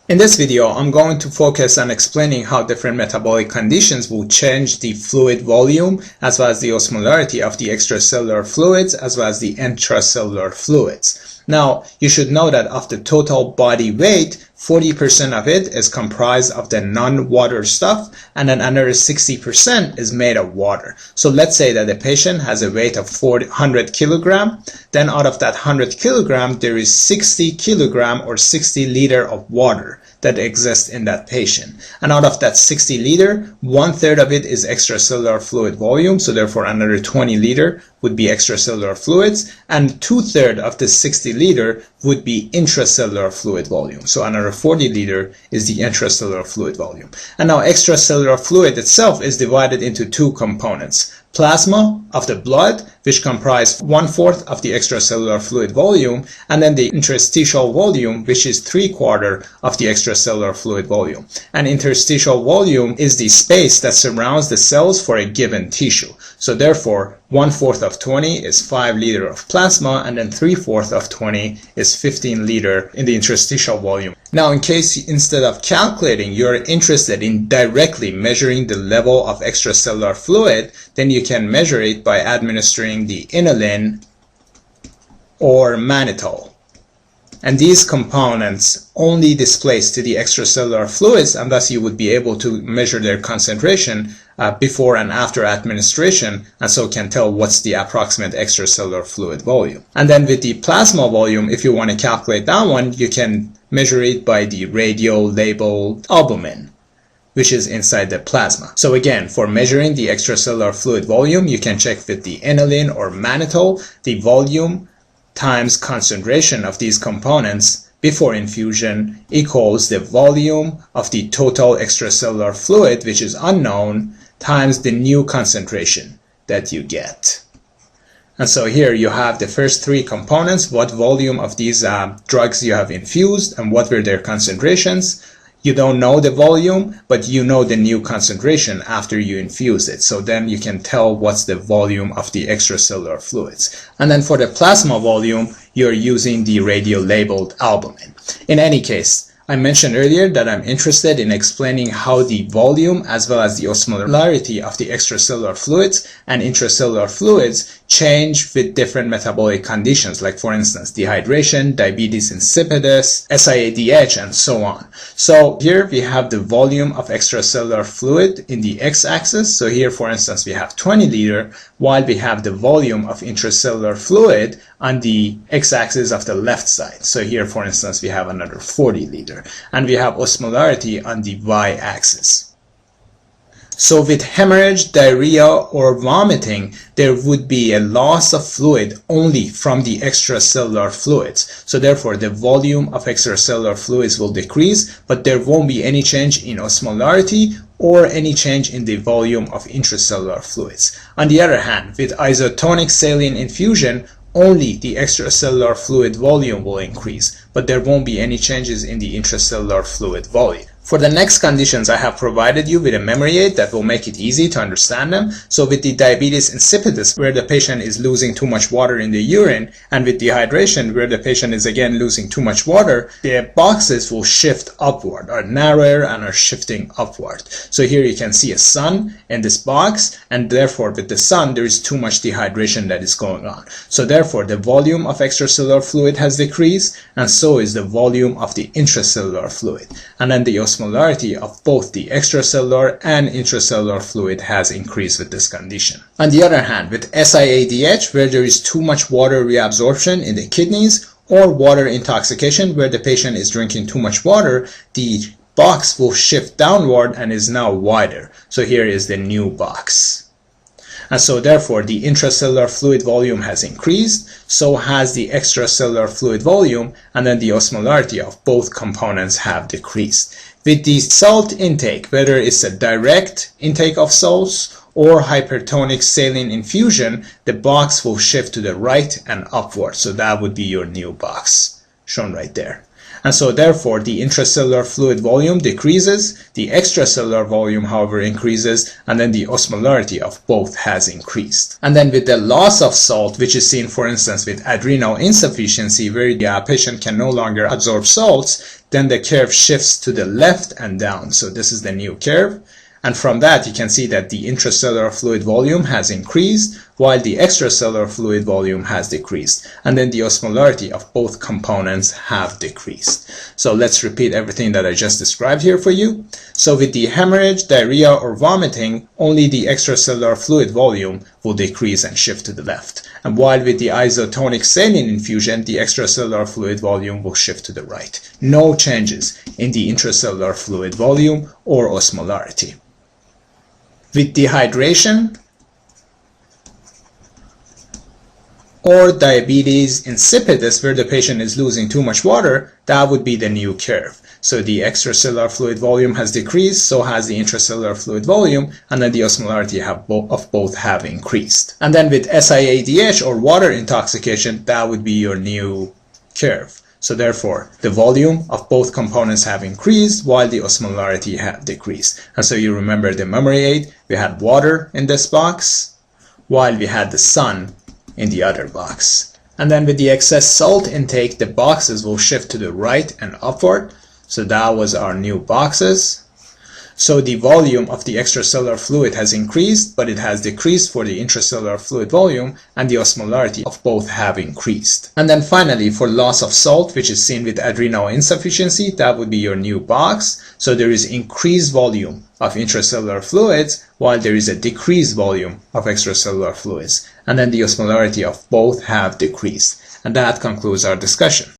In this video, I'm going to focus on explaining how different metabolic conditions will change the fluid volume as well as the osmolarity of the extracellular fluids as well as the intracellular fluids. Now, you should know that of the total body weight, 40% of it is comprised of the non-water stuff, and then another 60% is made of water. So let's say that a patient has a weight of 100 kilogram, then out of that 100 kilogram, there is 60 kilogram or 60 liter of water that exists in that patient. And out of that 60 liter, 1/3 of it is extracellular fluid volume, so therefore another 20 liter would be extracellular fluids, and 2/3 of the 60 liter would be intracellular fluid volume. So another 40 liter is the intracellular fluid volume. And now extracellular fluid itself is divided into two components. Plasma of the blood, which comprise 1/4 of the extracellular fluid volume, and then the interstitial volume, which is 3/4 of the extracellular fluid volume. And interstitial volume is the space that surrounds the cells for a given tissue. So therefore, 1/4 of 20 is 5 liter of plasma, and then 3/4 of 20 is 15 liter in the interstitial volume. Now, in case instead of calculating, you're interested in directly measuring the level of extracellular fluid, then you can measure it by administering the inulin or mannitol. And these components only displace to the extracellular fluids, and thus you would be able to measure their concentration before and after administration, and so can tell what's the approximate extracellular fluid volume. And then with the plasma volume, if you want to calculate that one, you can measure it by the radio-labeled albumin, which is inside the plasma. So again, for measuring the extracellular fluid volume, you can check with the inulin or mannitol, the volume times concentration of these components before infusion equals the volume of the total extracellular fluid, which is unknown, times the new concentration that you get. And so here you have the first three components, what volume of these drugs you have infused and what were their concentrations. You don't know the volume, but you know the new concentration after you infuse it. So then you can tell what's the volume of the extracellular fluids. And then for the plasma volume, you're using the radio-labeled albumin. In any case, I mentioned earlier that I'm interested in explaining how the volume as well as the osmolarity of the extracellular fluids and intracellular fluids change with different metabolic conditions, like for instance dehydration, diabetes insipidus, SIADH, and so on. So here we have the volume of extracellular fluid in the x-axis. So here for instance we have 20 liter, while we have the volume of intracellular fluid on the x-axis of the left side. So here for instance we have another 40 liter, and we have osmolarity on the y-axis. So with hemorrhage, diarrhea, or vomiting, there would be a loss of fluid only from the extracellular fluids. So therefore, the volume of extracellular fluids will decrease, but there won't be any change in osmolarity or any change in the volume of intracellular fluids. On the other hand, with isotonic saline infusion, only the extracellular fluid volume will increase, but there won't be any changes in the intracellular fluid volume. For the next conditions, I have provided you with a memory aid that will make it easy to understand them. So with the diabetes insipidus, where the patient is losing too much water in the urine, and with dehydration, where the patient is again losing too much water, the boxes will shift upward, are narrower and are shifting upward. So here you can see a sun in this box, and therefore with the sun, there is too much dehydration that is going on. So therefore, the volume of extracellular fluid has decreased, and so is the volume of the intracellular fluid. And then the osmolarity of both the extracellular and intracellular fluid has increased with this condition. On the other hand, with SIADH, where there is too much water reabsorption in the kidneys, or water intoxication, where the patient is drinking too much water, the box will shift downward and is now wider. So here is the new box. And so therefore the intracellular fluid volume has increased, so has the extracellular fluid volume, and then the osmolarity of both components have decreased. With the salt intake, whether it's a direct intake of salts or hypertonic saline infusion, the box will shift to the right and upward. So that would be your new box shown right there. And so therefore the intracellular fluid volume decreases, the extracellular volume however increases, and then the osmolarity of both has increased. And then with the loss of salt, which is seen for instance with adrenal insufficiency, where the patient can no longer absorb salts, then the curve shifts to the left and down. So this is the new curve. And from that you can see that the intracellular fluid volume has increased while the extracellular fluid volume has decreased. And then the osmolarity of both components have decreased. So let's repeat everything that I just described here for you. So with the hemorrhage, diarrhea, or vomiting, only the extracellular fluid volume will decrease and shift to the left. And while with the isotonic saline infusion, the extracellular fluid volume will shift to the right. No changes in the intracellular fluid volume or osmolarity. With dehydration or diabetes insipidus, where the patient is losing too much water, that would be the new curve. So the extracellular fluid volume has decreased, so has the intracellular fluid volume, and then the osmolarity of both have increased. And then with SIADH or water intoxication, that would be your new curve. So therefore, the volume of both components have increased while the osmolarity have decreased. And so you remember the memory aid, we had water in this box, while we had the sun in the other box. And then with the excess salt intake, the boxes will shift to the right and upward. So that was our new boxes. So the volume of the extracellular fluid has increased, but it has decreased for the intracellular fluid volume, and the osmolarity of both have increased. And then finally, for loss of salt, which is seen with adrenal insufficiency, that would be your new box. So there is increased volume of intracellular fluids, while there is a decreased volume of extracellular fluids. And then the osmolarity of both have decreased. And that concludes our discussion.